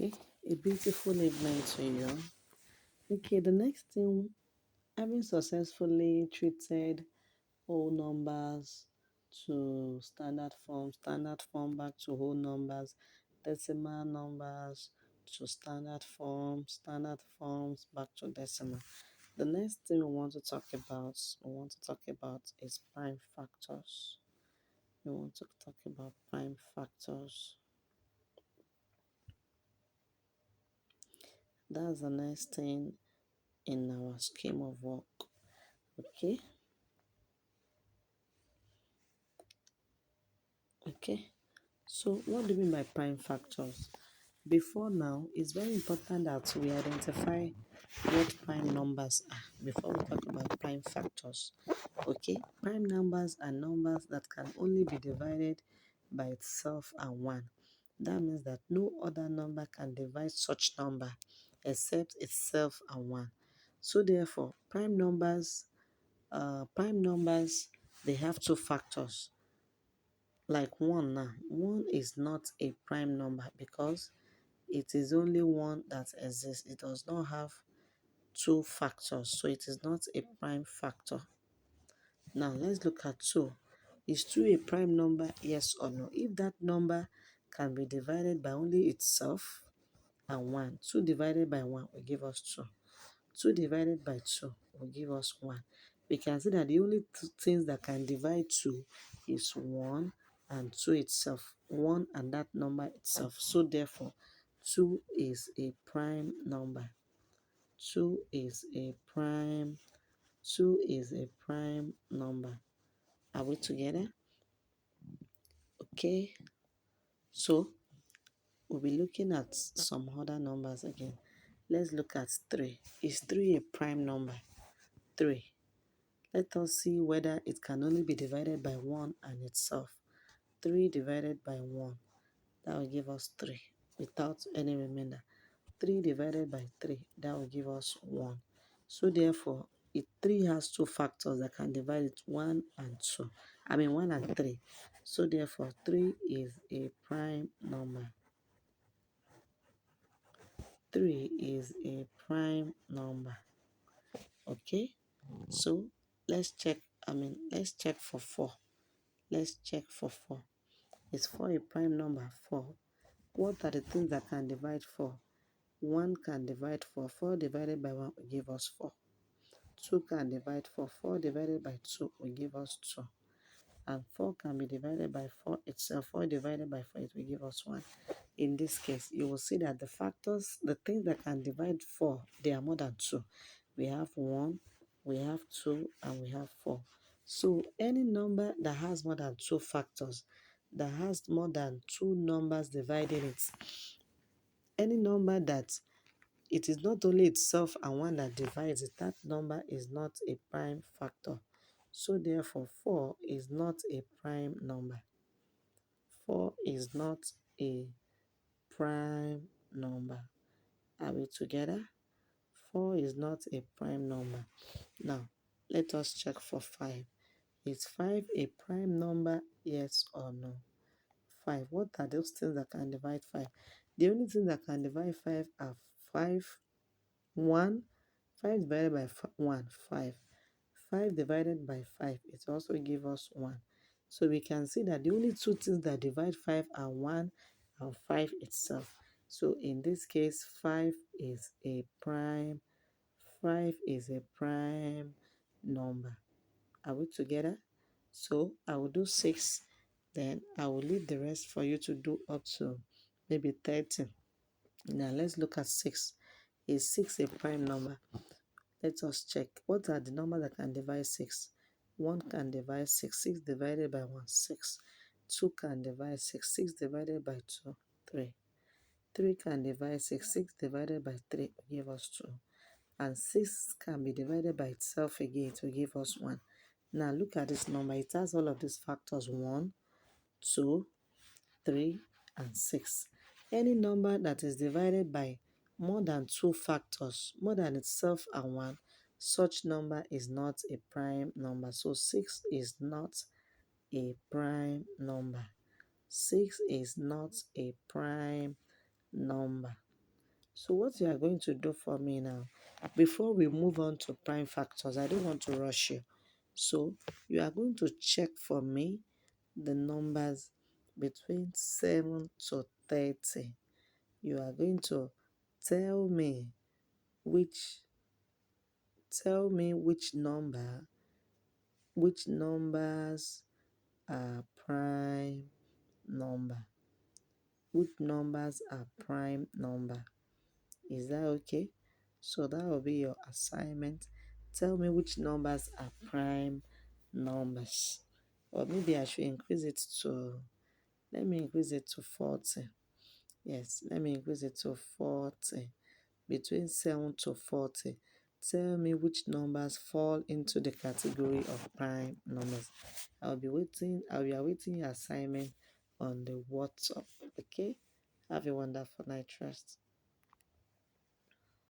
Okay, a beautiful evening to you. Okay, the next thing, having successfully treated whole numbers to standard form back to whole numbers, decimal numbers to standard forms back to decimal. The next thing we want to talk about is prime factors. We want to talk about prime factors. That's the next thing in our scheme of work. Okay. Okay. So what do you mean by prime factors? Before now, it's very important that we identify what prime numbers are before we talk about prime factors. Okay, prime numbers are numbers that can only be divided by itself and 1. That means that no other number can divide such number except itself and 1. So therefore, prime numbers, they have two factors. Like 1 now, 1 is not a prime number because it is only one that exists. It does not have two factors, so it is not a prime factor. Now let's look at 2. Is 2 a prime number? Yes or no? If that number can be divided by only itself and 1, 2 divided by 1 will give us 2. 2 divided by 2 will give us 1. We can see that the only two things that can divide 2 is 1 and 2 itself. 1 and that number itself. So therefore, 2 is a prime number. 2 is a prime 2 is a prime number. Are we together? Okay. So we'll be looking at some other numbers again. Let's look at 3. Is 3 a prime number? 3. Let us see whether it can only be divided by 1 and itself. 3 divided by 1, that will give us 3 without any remainder. 3 divided by 3, that will give us 1. So therefore, 3 has two factors that can divide it, 1 and 2. 1 and 3. So therefore, 3 is a prime number. 3 is a prime number. Okay? So let's check for 4. Let's check for 4. Is 4 a prime number? 4. What are the things that can divide 4? 1 can divide 4. 4 divided by 1 will give us 4. 2 can divide 4. 4 divided by 2 will give us 2. And 4 can be divided by 4 itself. 4 divided by 4, it will give us 1. In this case, you will see that the things that can divide 4, they are more than 2. We have 1, we have 2, and we have 4. So any number that has more than 2 factors, that has more than 2 numbers dividing it, any number that it is not only itself and 1 that divides it, that number is not a prime factor. So therefore, 4 is not a prime number. 4 is not a prime number. Are we together? 4 is not a prime number. Now, let us check for 5. Is 5 a prime number? Yes or no? 5. What are those things that can divide 5? The only thing that can divide 5 are 5, 1. 5 divided by 1, 5. 5 divided by 5, it also gives us 1. So we can see that the only two things that divide 5 are 1 and 5 itself. So in this case, 5 is a prime number. Are we together? So I will do 6, then I will leave the rest for you to do up to maybe 30. Now let's look at 6. Is 6 a prime number? Let us check. What are the numbers that can divide 6? 1 can divide 6. 6 divided by 1, 6. 2 can divide 6. 6 divided by 2, 3. 3 can divide 6. 6 divided by 3 will give us 2. And 6 can be divided by itself again to give us 1. Now look at this number. It has all of these factors: 1, 2, 3, and 6. Any number that is divided by more than 2 factors, more than itself and 1, such number is not a prime number. So 6 is not a prime number. 6 is not a prime number. So what you are going to do for me now, before we move on to prime factors, I don't want to rush you. So you are going to check for me the numbers between 7 to 30. You are going to tell me which which numbers are prime number. Which numbers are prime number? Is that okay? So that will be your assignment. Tell me which numbers are prime numbers. Or maybe I should increase it to, let me increase it to 40. Yes, let me increase it to 40. Between 7 to 40. Tell me which numbers fall into the category of prime numbers. I'll be awaiting your assignment on the WhatsApp. Okay? Have a wonderful night, trust.